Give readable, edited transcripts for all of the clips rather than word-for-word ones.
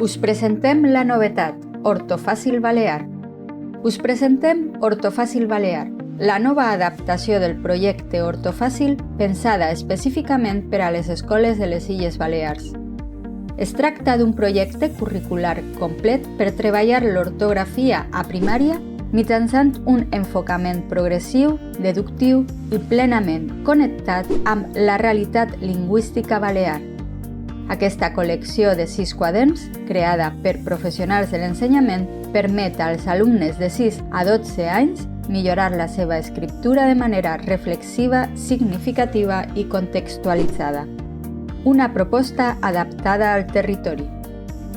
Us presentem la novetat, Ortofàcil Balear. Us presentem Ortofàcil Balear, la nova adaptació del projecte Ortofàcil pensada específicament per a les escoles de les Illes Balears. Es tracta d'un projecte curricular complet per treballar l'ortografia a primària mitjançant un enfocament progressiu, deductiu i plenament connectat amb la realitat lingüística balear. Aquesta col·lecció de 6 quaderns, creada per professionals de l'ensenyament, permet als alumnes de 6 a 12 anys millorar la seva escriptura de manera reflexiva, significativa i contextualitzada. Una proposta adaptada al territori.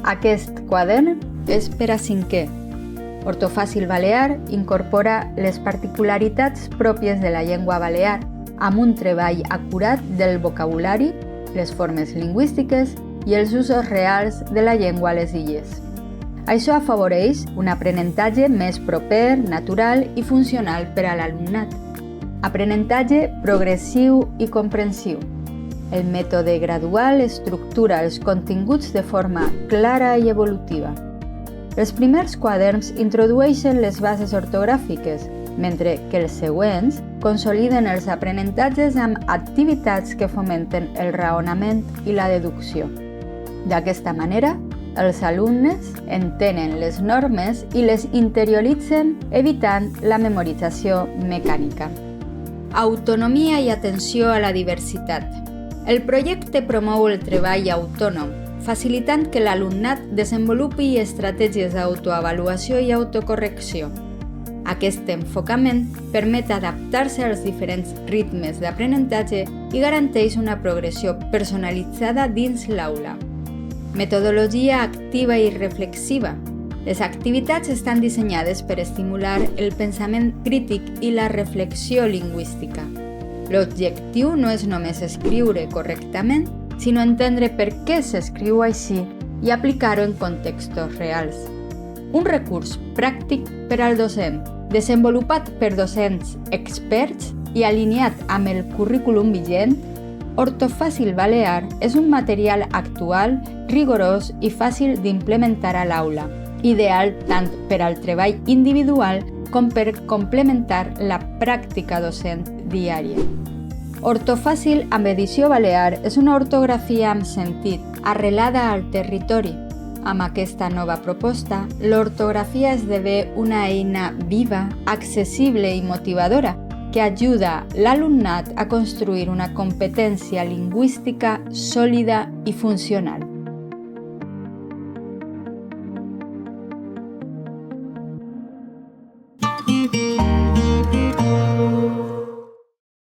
Aquest quadern és per a 5è. Ortofàcil Balear incorpora les particularitats pròpies de la llengua balear amb un treball acurat del vocabulari, les formes lingüístiques i els usos reals de la llengua a les illes. Això afavoreix un aprenentatge més proper, natural i funcional per a l'alumnat. Aprenentatge progressiu i comprensiu. El mètode gradual estructura els continguts de forma clara i evolutiva. Els primers quaderns introdueixen les bases ortogràfiques, mentre que els següents consoliden els aprenentatges amb activitats que fomenten el raonament i la deducció. D'aquesta manera, els alumnes entenen les normes i les interioritzen, evitant la memorització mecànica. Autonomia i atenció a la diversitat. El projecte promou el treball autònom, facilitant que l'alumnat desenvolupi estratègies d'autoavaluació i autocorrecció. Aquest enfocament permet adaptar-se als diferents ritmes d'aprenentatge i garanteix una progressió personalitzada dins l'aula. Metodologia activa i reflexiva. Les activitats estan dissenyades per estimular el pensament crític i la reflexió lingüística. L'objectiu no és només escriure correctament, sinó entendre per què s'escriu així i aplicar-ho en contextos reals. Un recurs pràctic per al docent, desenvolupat per docents experts i alineat amb el currículum vigent, Ortofàcil Balear és un material actual, rigorós i fàcil d'implementar a l'aula, ideal tant per al treball individual com per complementar la pràctica docent diària. Ortofàcil amb edició balear és una ortografia amb sentit, arrelada al territori. Amb aquesta nova proposta, l'ortografia esdevé una eina viva, accessible i motivadora que ajuda l'alumnat a construir una competència lingüística sòlida i funcional.